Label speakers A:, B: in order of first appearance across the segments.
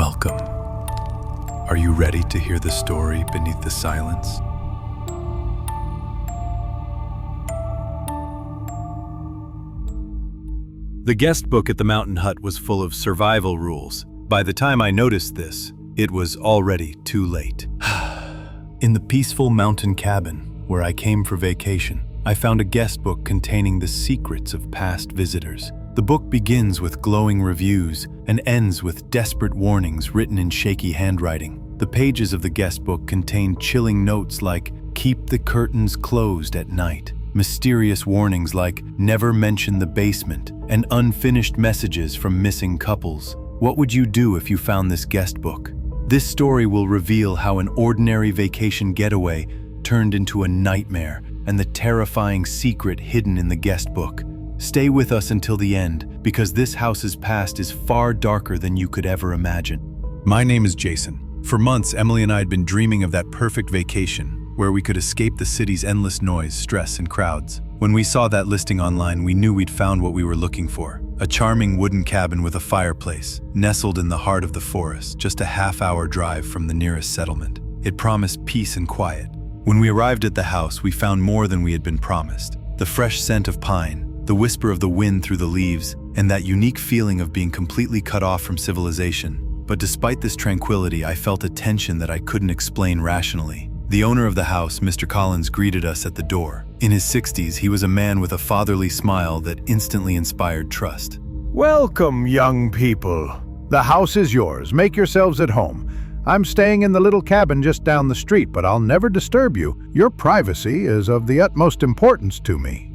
A: Welcome. Are you ready to hear the story beneath the silence? The guest book at the mountain hut was full of survival rules. By the time I noticed this, it was already too late. In the peaceful mountain cabin where I came for vacation, I found a guest book containing the secrets of past visitors. The book begins with glowing reviews and ends with desperate warnings written in shaky handwriting. The pages of the guest book contain chilling notes like, "Keep the curtains closed at night," mysterious warnings like, "Never mention the basement," and unfinished messages from missing couples. What would you do if you found this guest book? This story will reveal how an ordinary vacation getaway turned into a nightmare and the terrifying secret hidden in the guest book. Stay with us until the end, because this house's past is far darker than you could ever imagine. My name is Jason. For months, Emily and I had been dreaming of that perfect vacation, where we could escape the city's endless noise, stress, and crowds. When we saw that listing online, we knew we'd found what we were looking for. A charming wooden cabin with a fireplace, nestled in the heart of the forest, just a half-hour drive from the nearest settlement. It promised peace and quiet. When we arrived at the house, we found more than we had been promised. The fresh scent of pine, the whisper of the wind through the leaves, and that unique feeling of being completely cut off from civilization. But despite this tranquility, I felt a tension that I couldn't explain rationally. The owner of the house, Mr. Collins, greeted us at the door. In his 60s, he was a man with a fatherly smile that instantly inspired trust.
B: Welcome, young people. The house is yours. Make yourselves at home. I'm staying in the little cabin just down the street, but I'll never disturb you. Your privacy is of the utmost importance to me.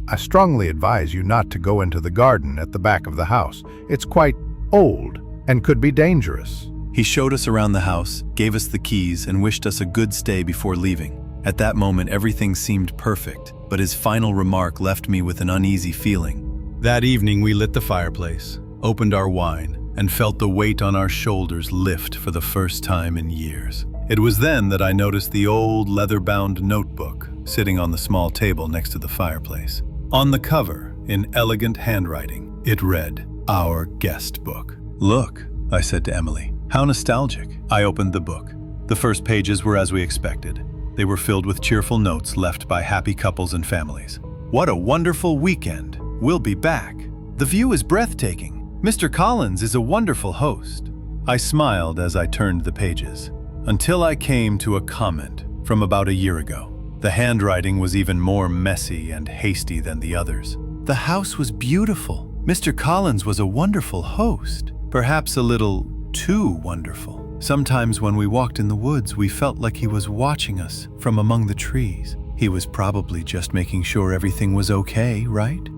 B: I strongly advise you not to go into the garden at the back of the house. It's quite old and could be dangerous.
A: He showed us around the house, gave us the keys, and wished us a good stay before leaving. At that moment, everything seemed perfect, but his final remark left me with an uneasy feeling. That evening, we lit the fireplace, opened our wine, and felt the weight on our shoulders lift for the first time in years. It was then that I noticed the old leather-bound notebook sitting on the small table next to the fireplace. On the cover, in elegant handwriting, it read, "Our guest book." "Look," I said to Emily, "how nostalgic." I opened the book. The first pages were as we expected. They were filled with cheerful notes left by happy couples and families. "What a wonderful weekend. We'll be back. The view is breathtaking. Mr. Collins is a wonderful host." I smiled as I turned the pages, until I came to a comment from about a year ago. The handwriting was even more messy and hasty than the others. "The house was beautiful. Mr. Collins was a wonderful host. Perhaps a little too wonderful. Sometimes when we walked in the woods, we felt like he was watching us from among the trees. He was probably just making sure everything was okay, right?"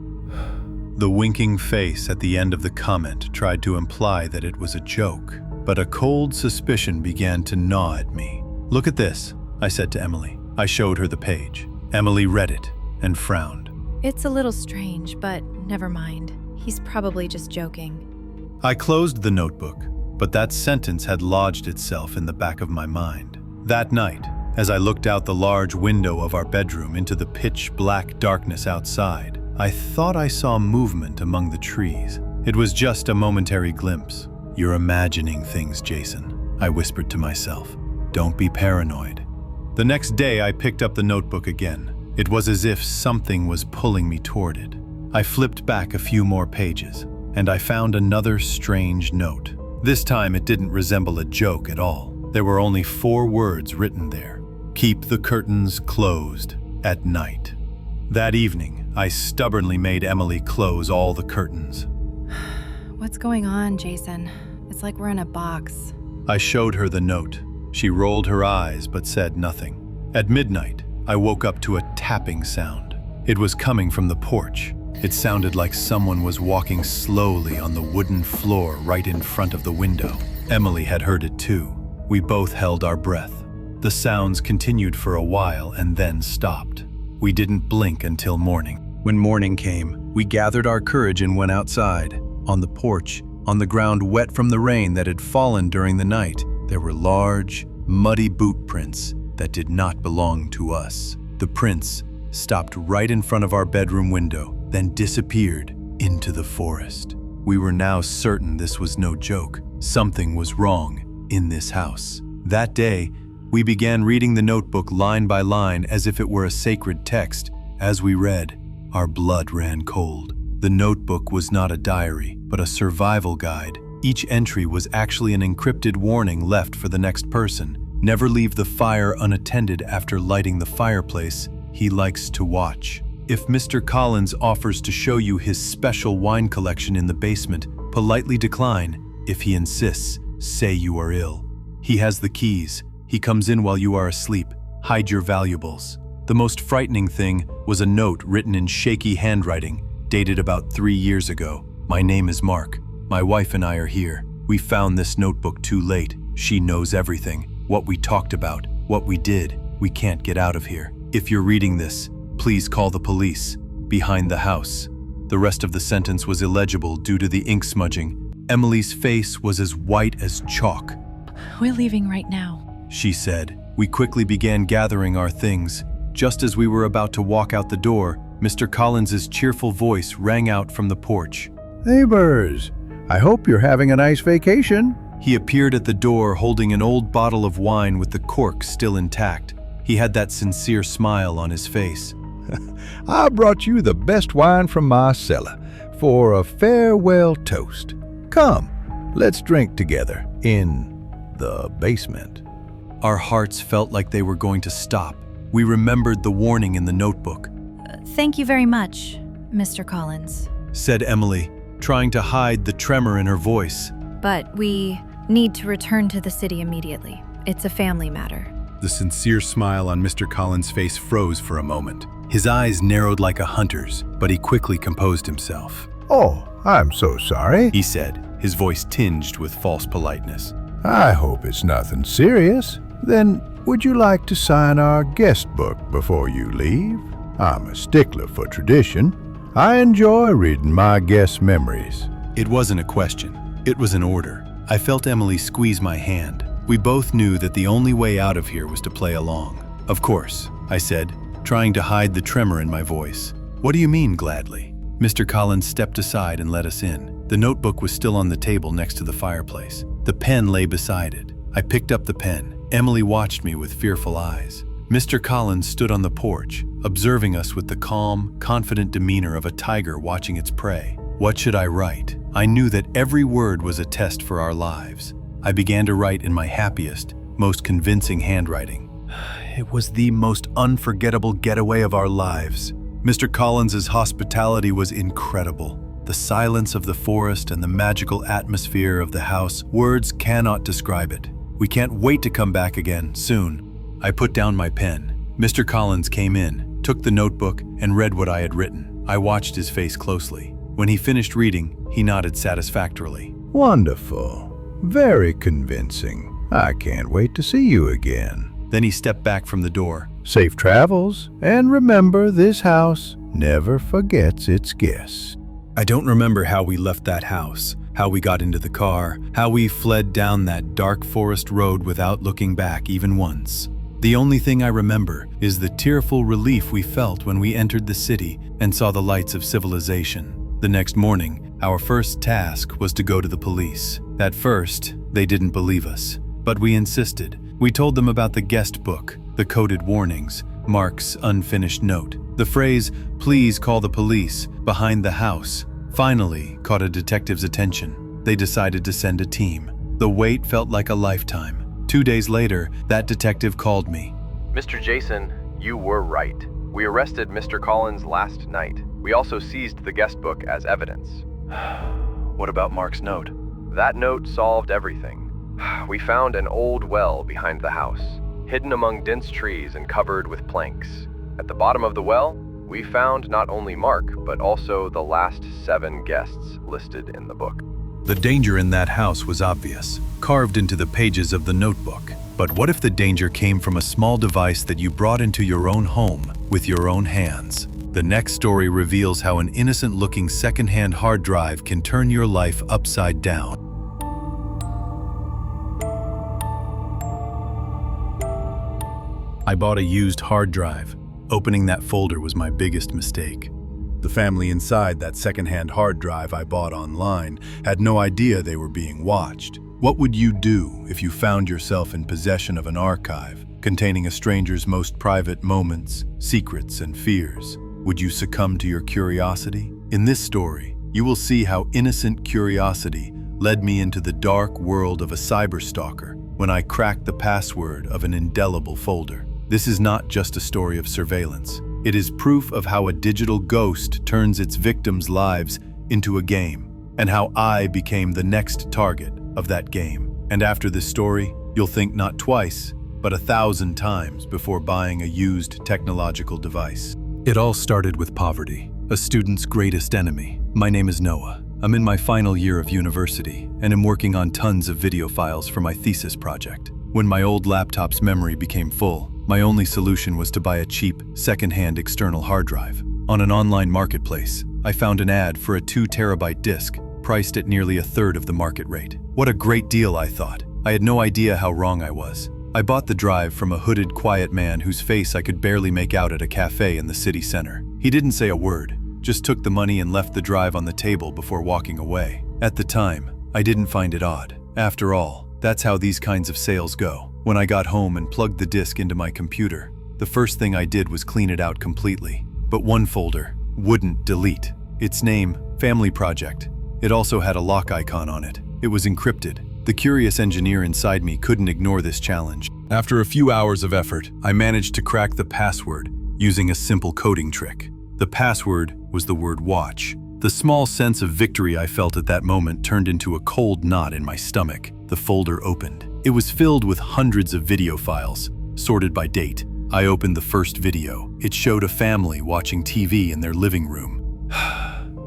A: The winking face at the end of the comment tried to imply that it was a joke, but a cold suspicion began to gnaw at me. "Look at this," I said to Emily. I showed her the page. Emily read it and frowned.
C: "It's a little strange, but never mind. He's probably just joking."
A: I closed the notebook, but that sentence had lodged itself in the back of my mind. That night, as I looked out the large window of our bedroom into the pitch-black darkness outside, I thought I saw movement among the trees. It was just a momentary glimpse. "You're imagining things, Jason," I whispered to myself. "Don't be paranoid." The next day, I picked up the notebook again. It was as if something was pulling me toward it. I flipped back a few more pages, and I found another strange note. This time, it didn't resemble a joke at all. There were only 4 words written there. "Keep the curtains closed at night." That evening, I stubbornly made Emily close all the curtains.
C: What's going on, Jason? It's like we're in a box.
A: I showed her the note. She rolled her eyes but said nothing. At midnight, I woke up to a tapping sound. It was coming from the porch. It sounded like someone was walking slowly on the wooden floor right in front of the window. Emily had heard it too. We both held our breath. The sounds continued for a while and then stopped. We didn't blink until morning. When morning came, we gathered our courage and went outside. On the porch, on the ground wet from the rain that had fallen during the night, there were large, muddy boot prints that did not belong to us. The prints stopped right in front of our bedroom window, then disappeared into the forest. We were now certain this was no joke. Something was wrong in this house. That day, we began reading the notebook line by line as if it were a sacred text. As we read, our blood ran cold. The notebook was not a diary, but a survival guide. Each entry was actually an encrypted warning left for the next person. Never leave the fire unattended after lighting the fireplace he likes to watch. If Mr. Collins offers to show you his special wine collection in the basement, politely decline. If he insists, say you are ill. He has the keys. He comes in while you are asleep. Hide your valuables. The most frightening thing was a note written in shaky handwriting, dated about 3 years ago. My name is Mark. My wife and I are here. We found this notebook too late. She knows everything. What we talked about, what we did. We can't get out of here. If you're reading this, please call the police. Behind the house. The rest of the sentence was illegible due to the ink smudging. Emily's face was as white as chalk.
C: We're leaving right now,
A: She said. We quickly began gathering our things. Just as we were about to walk out the door, Mr. Collins's cheerful voice rang out from the porch.
B: Neighbors, I hope you're having a nice vacation.
A: He appeared at the door holding an old bottle of wine with the cork still intact. He had that sincere smile on his face.
B: I brought you the best wine from my cellar for a farewell toast. Come, let's drink together in the basement.
A: Our hearts felt like they were going to stop. We remembered the warning in the notebook.
C: Thank you very much, Mr. Collins.
A: Said Emily, trying to hide the tremor in her voice.
C: But we need to return to the city immediately. It's a family matter.
A: The sincere smile on Mr. Collins' face froze for a moment. His eyes narrowed like a hunter's, but he quickly composed himself.
B: Oh, I'm so sorry.
A: He said, his voice tinged with false politeness.
B: I hope it's nothing serious. Then, would you like to sign our guest book before you leave? I'm a stickler for tradition. I enjoy reading my guests' memories.
A: It wasn't a question. It was an order. I felt Emily squeeze my hand. We both knew that the only way out of here was to play along. Of course, I said, trying to hide the tremor in my voice. What do you mean, gladly? Mr. Collins stepped aside and let us in. The notebook was still on the table next to the fireplace. The pen lay beside it. I picked up the pen. Emily watched me with fearful eyes. Mr. Collins stood on the porch, observing us with the calm, confident demeanor of a tiger watching its prey. What should I write? I knew that every word was a test for our lives. I began to write in my happiest, most convincing handwriting. It was the most unforgettable getaway of our lives. Mr. Collins's hospitality was incredible. The silence of the forest and the magical atmosphere of the house, words cannot describe it. We can't wait to come back again, soon. I put down my pen. Mr. Collins came in, took the notebook, and read what I had written. I watched his face closely. When he finished reading, he nodded satisfactorily.
B: Wonderful. Very convincing. I can't wait to see you again.
A: Then he stepped back from the door.
B: Safe travels, and remember, this house never forgets its guests.
A: I don't remember how we left that house, how we got into the car, how we fled down that dark forest road without looking back even once. The only thing I remember is the tearful relief we felt when we entered the city and saw the lights of civilization. The next morning, our first task was to go to the police. At first, they didn't believe us, but we insisted. We told them about the guest book, the coded warnings, Mark's unfinished note. The phrase, "Please call the police," behind the house, finally caught a detective's attention. They decided to send a team. The wait felt like a lifetime. 2 days later, that detective called me.
D: Mr. Jason, you were right. We arrested Mr. Collins last night. We also seized the guest book as evidence.
A: What about Mark's note?
D: That note solved everything. We found an old well behind the house, hidden among dense trees and covered with planks. At the bottom of the well, we found not only Mark, but also the last 7 guests listed in the book.
A: The danger in that house was obvious, carved into the pages of the notebook. But what if the danger came from a small device that you brought into your own home with your own hands? The next story reveals how an innocent-looking second-hand hard drive can turn your life upside down. I bought a used hard drive. Opening that folder was my biggest mistake. The family inside that second-hand hard drive I bought online had no idea they were being watched. What would you do if you found yourself in possession of an archive containing a stranger's most private moments, secrets, and fears? Would you succumb to your curiosity? In this story, you will see how innocent curiosity led me into the dark world of a cyberstalker when I cracked the password of an indelible folder. This is not just a story of surveillance. It is proof of how a digital ghost turns its victims' lives into a game, and how I became the next target of that game. And after this story, you'll think not twice, but 1,000 times before buying a used technological device. It all started with poverty, a student's greatest enemy. My name is Noah. I'm in my final year of university, and am working on tons of video files for my thesis project. When my old laptop's memory became full, my only solution was to buy a cheap, second-hand external hard drive. On an online marketplace, I found an ad for a 2-terabyte disk, priced at nearly 1/3 of the market rate. What a great deal, I thought. I had no idea how wrong I was. I bought the drive from a hooded, quiet man whose face I could barely make out at a café in the city center. He didn't say a word, just took the money and left the drive on the table before walking away. At the time, I didn't find it odd. After all, that's how these kinds of sales go. When I got home and plugged the disk into my computer, the first thing I did was clean it out completely. But one folder wouldn't delete. Its name, Family Project. It also had a lock icon on it. It was encrypted. The curious engineer inside me couldn't ignore this challenge. After a few hours of effort, I managed to crack the password using a simple coding trick. The password was the word watch. The small sense of victory I felt at that moment turned into a cold knot in my stomach. The folder opened. It was filled with hundreds of video files, sorted by date. I opened the first video. It showed a family watching TV in their living room.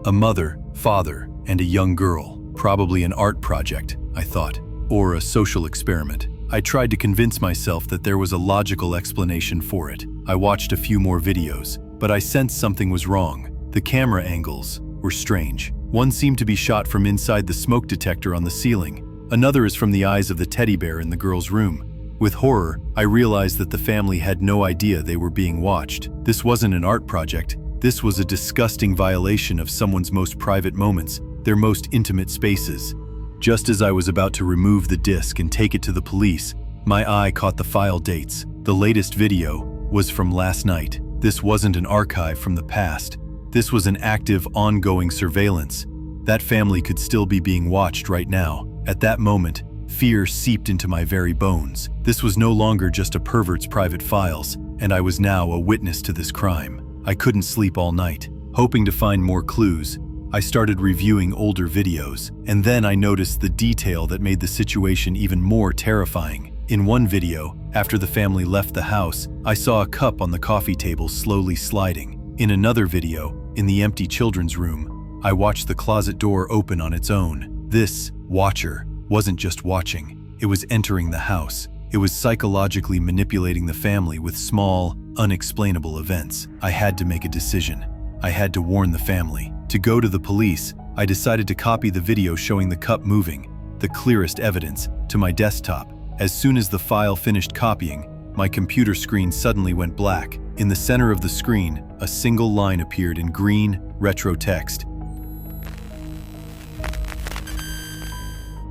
A: A mother, father, and a young girl. Probably an art project, I thought, or a social experiment. I tried to convince myself that there was a logical explanation for it. I watched a few more videos, but I sensed something was wrong. The camera angles were strange. One seemed to be shot from inside the smoke detector on the ceiling. Another is from the eyes of the teddy bear in the girl's room. With horror, I realized that the family had no idea they were being watched. This wasn't an art project. This was a disgusting violation of someone's most private moments, their most intimate spaces. Just as I was about to remove the disc and take it to the police, my eye caught the file dates. The latest video was from last night. This wasn't an archive from the past. This was an active, ongoing surveillance. That family could still be being watched right now. At that moment, fear seeped into my very bones. This was no longer just a pervert's private files, and I was now a witness to this crime. I couldn't sleep all night. Hoping to find more clues, I started reviewing older videos, and then I noticed the detail that made the situation even more terrifying. In one video, after the family left the house, I saw a cup on the coffee table slowly sliding. In another video, in the empty children's room, I watched the closet door open on its own. This watcher wasn't just watching, it was entering the house. It was psychologically manipulating the family with small, unexplainable events. I had to make a decision. I had to warn the family. To go to the police, I decided to copy the video showing the cup moving, the clearest evidence, to my desktop. As soon as the file finished copying, my computer screen suddenly went black. In the center of the screen, a single line appeared in green, retro text.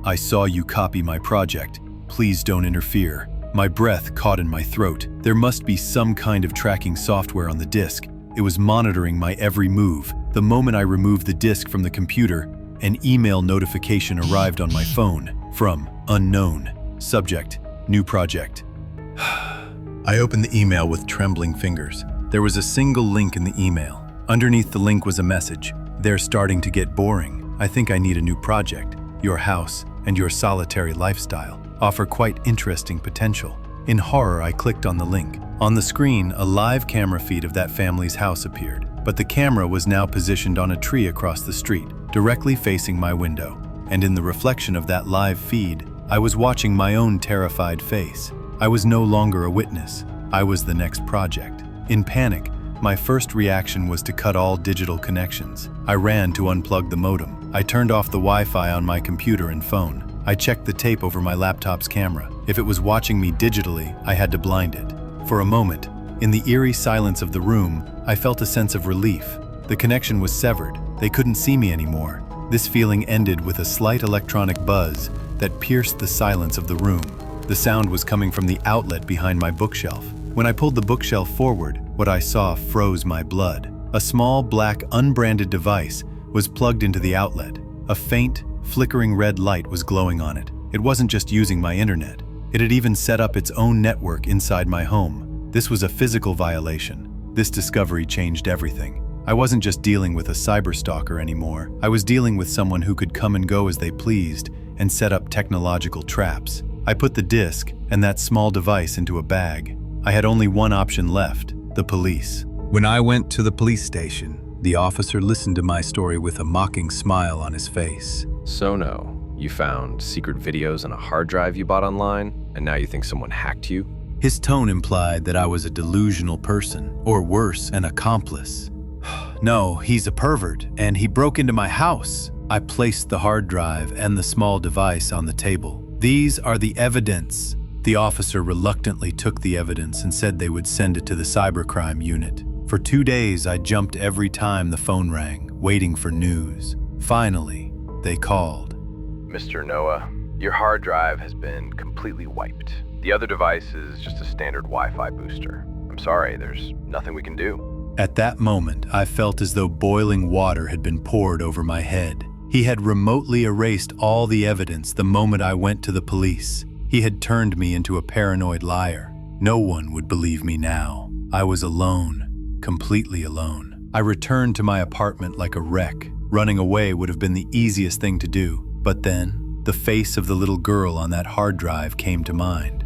A: I saw you copy my project. Please don't interfere. My breath caught in my throat. There must be some kind of tracking software on the disk. It was monitoring my every move. The moment I removed the disk from the computer, an email notification arrived on my phone from unknown. Subject, new project. I opened the email with trembling fingers. There was a single link in the email. Underneath the link was a message. They're starting to get boring. I think I need a new project. Your house and your solitary lifestyle offer quite interesting potential. In horror, I clicked on the link. On the screen, a live camera feed of that family's house appeared, but the camera was now positioned on a tree across the street, directly facing my window. And in the reflection of that live feed, I was watching my own terrified face. I was no longer a witness. I was the next project. In panic, my first reaction was to cut all digital connections. I ran to unplug the modem. I turned off the Wi-Fi on my computer and phone. I checked the tape over my laptop's camera. If it was watching me digitally, I had to blind it. For a moment, in the eerie silence of the room, I felt a sense of relief. The connection was severed. They couldn't see me anymore. This feeling ended with a slight electronic buzz that pierced the silence of the room. The sound was coming from the outlet behind my bookshelf. When I pulled the bookshelf forward, what I saw froze my blood. A small black unbranded device was plugged into the outlet. A faint, flickering red light was glowing on it. It wasn't just using my internet. It had even set up its own network inside my home. This was a physical violation. This discovery changed everything. I wasn't just dealing with a cyberstalker anymore. I was dealing with someone who could come and go as they pleased and set up technological traps. I put the disk and that small device into a bag. I had only one option left: the police. When I went to the police station, the officer listened to my story with a mocking smile on his face.
D: So no, you found secret videos on a hard drive you bought online, and now you think someone hacked you?
A: His tone implied that I was a delusional person, or worse, an accomplice. No, he's a pervert, and he broke into my house. I placed the hard drive and the small device on the table. These are the evidence. The officer reluctantly took the evidence and said they would send it to the cybercrime unit. For 2 days, I jumped every time the phone rang, waiting for news. Finally, they called.
D: Mr. Noah, your hard drive has been completely wiped. The other device is just a standard Wi-Fi booster. I'm sorry, there's nothing we can do.
A: At that moment, I felt as though boiling water had been poured over my head. He had remotely erased all the evidence the moment I went to the police. He had turned me into a paranoid liar. No one would believe me now. I was alone, completely alone. I returned to my apartment like a wreck. Running away would have been the easiest thing to do. But then, the face of the little girl on that hard drive came to mind.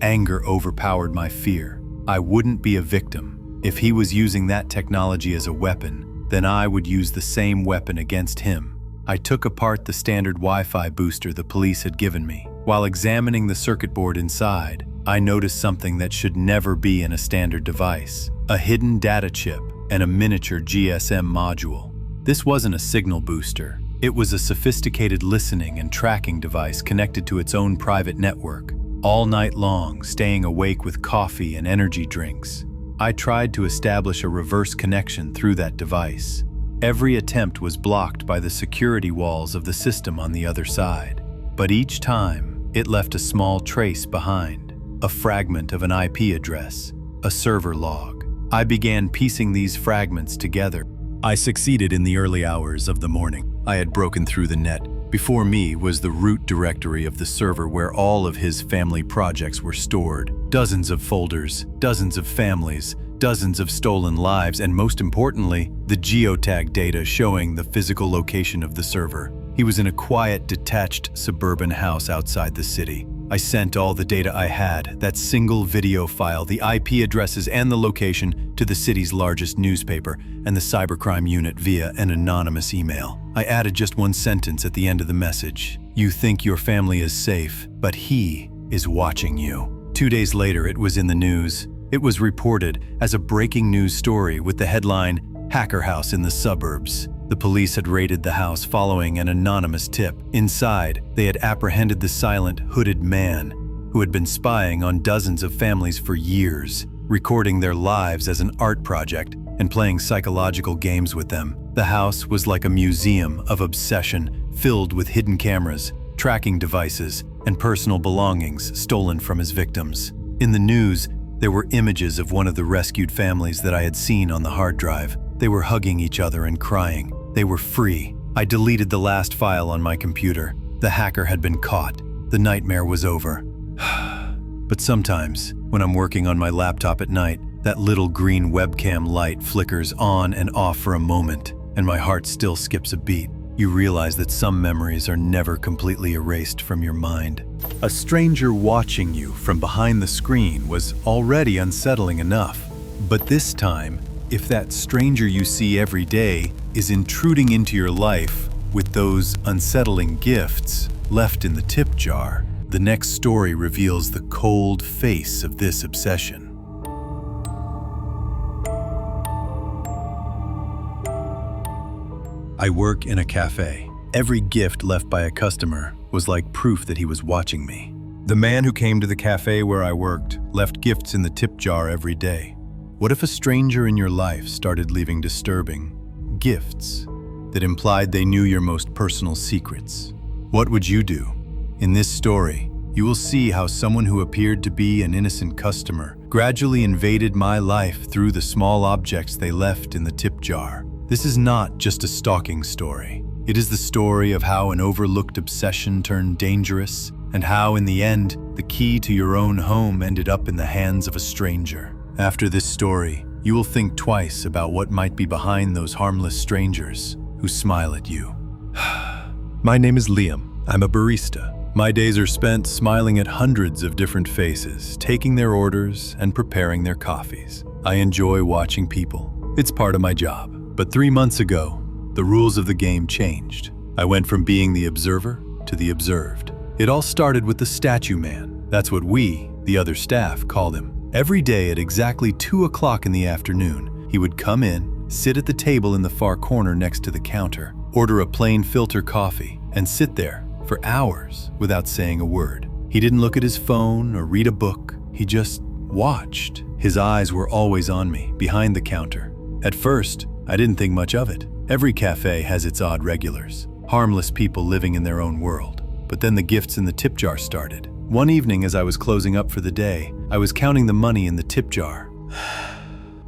A: Anger overpowered my fear. I wouldn't be a victim. If he was using that technology as a weapon, then I would use the same weapon against him. I took apart the standard Wi-Fi booster the police had given me. While examining the circuit board inside, I noticed something that should never be in a standard device: a hidden data chip and a miniature GSM module. This wasn't a signal booster. It was a sophisticated listening and tracking device connected to its own private network. All night long, staying awake with coffee and energy drinks, I tried to establish a reverse connection through that device. Every attempt was blocked by the security walls of the system on the other side. But each time, it left a small trace behind, a fragment of an IP address, a server log. I began piecing these fragments together. I succeeded in the early hours of the morning. I had broken through the net. Before me was the root directory of the server where all of his family projects were stored. Dozens of folders, dozens of families, dozens of stolen lives, and most importantly, the geotag data showing the physical location of the server. He was in a quiet, detached suburban house outside the city. I sent all the data I had, that single video file, the IP addresses and the location, to the city's largest newspaper and the cybercrime unit via an anonymous email. I added just one sentence at the end of the message. You think your family is safe, but he is watching you. 2 days later, it was in the news. It was reported as a breaking news story with the headline, "Hacker House in the Suburbs." The police had raided the house following an anonymous tip. Inside, they had apprehended the silent, hooded man who had been spying on dozens of families for years, recording their lives as an art project and playing psychological games with them. The house was like a museum of obsession, filled with hidden cameras, tracking devices, and personal belongings stolen from his victims. In the news, there were images of one of the rescued families that I had seen on the hard drive. They were hugging each other and crying. They were free. I deleted the last file on my computer. The hacker had been caught. The nightmare was over. But sometimes, when I'm working on my laptop at night, that little green webcam light flickers on and off for a moment, and my heart still skips a beat. You realize that some memories are never completely erased from your mind. A stranger watching you from behind the screen was already unsettling enough. But this time, if that stranger you see every day is intruding into your life with those unsettling gifts left in the tip jar, the next story reveals the cold face of this obsession. I work in a café. Every gift left by a customer was like proof that he was watching me. The man who came to the café where I worked left gifts in the tip jar every day. What if a stranger in your life started leaving disturbing gifts that implied they knew your most personal secrets. What would you do? In this story, you will see how someone who appeared to be an innocent customer gradually invaded my life through the small objects they left in the tip jar. This is not just a stalking story. It is the story of how an overlooked obsession turned dangerous, and how, in the end, the key to your own home ended up in the hands of a stranger. After this story, you will think twice about what might be behind those harmless strangers who smile at you. My name is Liam. I'm a barista. My days are spent smiling at hundreds of different faces, taking their orders and preparing their coffees. I enjoy watching people. It's part of my job. But 3 months ago, the rules of the game changed. I went from being the observer to the observed. It all started with the statue man. That's what we, the other staff, called him. Every day at exactly 2 o'clock in the afternoon, he would come in, sit at the table in the far corner next to the counter, order a plain filter coffee, and sit there for hours without saying a word. He didn't look at his phone or read a book. He just watched. His eyes were always on me, behind the counter. At first, I didn't think much of it. Every cafe has its odd regulars, harmless people living in their own world. But then the gifts in the tip jar started. One evening as I was closing up for the day, I was counting the money in the tip jar.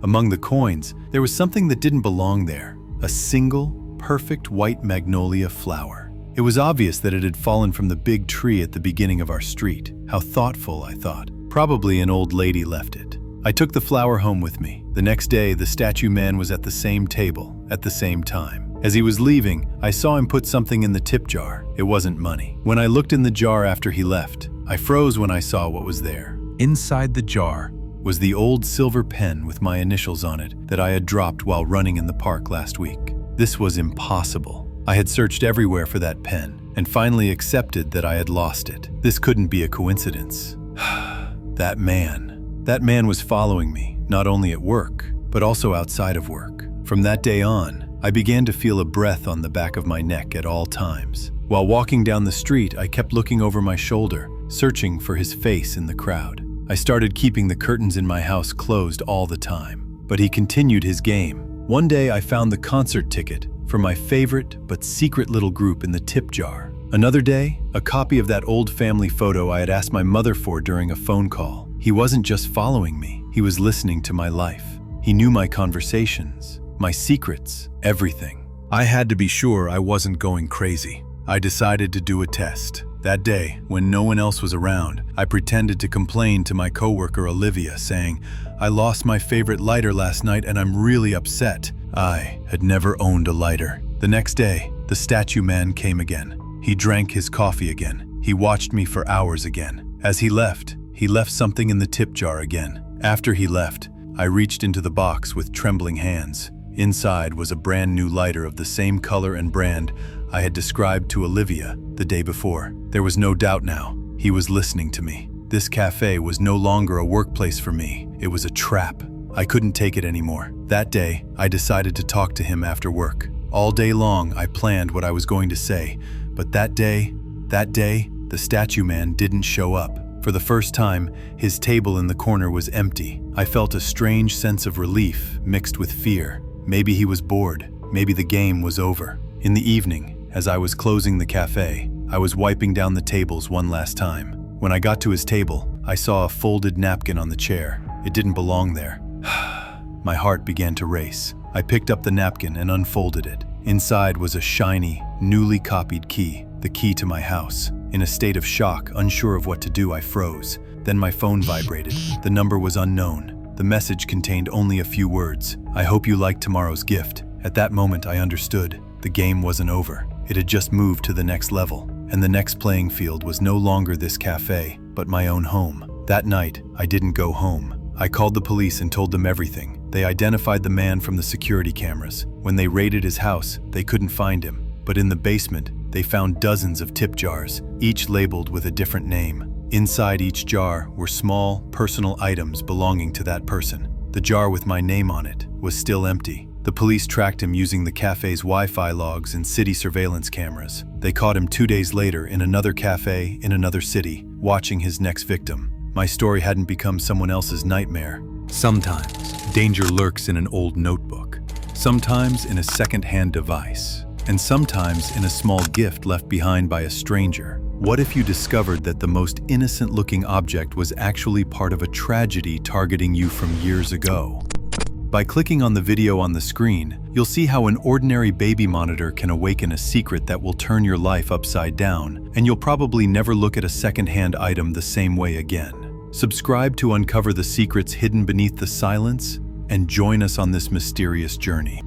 A: Among the coins, there was something that didn't belong there. A single, perfect white magnolia flower. It was obvious that it had fallen from the big tree at the beginning of our street. How thoughtful, I thought. Probably an old lady left it. I took the flower home with me. The next day, the statue man was at the same table, at the same time. As he was leaving, I saw him put something in the tip jar. It wasn't money. When I looked in the jar after he left, I froze when I saw what was there. Inside the jar was the old silver pen with my initials on it that I had dropped while running in the park last week. This was impossible. I had searched everywhere for that pen and finally accepted that I had lost it. This couldn't be a coincidence. That man was following me, not only at work, but also outside of work. From that day on, I began to feel a breath on the back of my neck at all times. While walking down the street, I kept looking over my shoulder, searching for his face in the crowd. I started keeping the curtains in my house closed all the time, but he continued his game. One day I found the concert ticket for my favorite but secret little group in the tip jar. Another day, a copy of that old family photo I had asked my mother for during a phone call. He wasn't just following me, he was listening to my life. He knew my conversations, my secrets, everything. I had to be sure I wasn't going crazy. I decided to do a test. That day, when no one else was around, I pretended to complain to my coworker Olivia, saying, "I lost my favorite lighter last night and I'm really upset." I had never owned a lighter. The next day, the statue man came again. He drank his coffee again. He watched me for hours again. As he left something in the tip jar again. After he left, I reached into the box with trembling hands. Inside was a brand new lighter of the same color and brand I had described to Olivia the day before. There was no doubt now. He was listening to me. This cafe was no longer a workplace for me. It was a trap. I couldn't take it anymore. That day, I decided to talk to him after work. All day long, I planned what I was going to say, but that day, the statue man didn't show up. For the first time, his table in the corner was empty. I felt a strange sense of relief mixed with fear. Maybe he was bored. Maybe the game was over. In the evening, as I was closing the cafe, I was wiping down the tables one last time. When I got to his table, I saw a folded napkin on the chair. It didn't belong there. My heart began to race. I picked up the napkin and unfolded it. Inside was a shiny, newly copied key, the key to my house. In a state of shock, unsure of what to do, I froze. Then my phone vibrated. The number was unknown. The message contained only a few words. "I hope you like tomorrow's gift." At that moment, I understood. The game wasn't over. It had just moved to the next level. And the next playing field was no longer this cafe, but my own home. That night, I didn't go home. I called the police and told them everything. They identified the man from the security cameras. When they raided his house, they couldn't find him. But in the basement, they found dozens of tip jars, each labeled with a different name. Inside each jar were small, personal items belonging to that person. The jar with my name on it was still empty. The police tracked him using the cafe's Wi-Fi logs and city surveillance cameras. They caught him 2 days later in another cafe in another city, watching his next victim. My story hadn't become someone else's nightmare. Sometimes, danger lurks in an old notebook. Sometimes in a second-hand device. and sometimes in a small gift left behind by a stranger. What if you discovered that the most innocent-looking object was actually part of a tragedy targeting you from years ago? By clicking on the video on the screen, you'll see how an ordinary baby monitor can awaken a secret that will turn your life upside down, and you'll probably never look at a second-hand item the same way again. Subscribe to uncover the secrets hidden beneath the silence, and join us on this mysterious journey.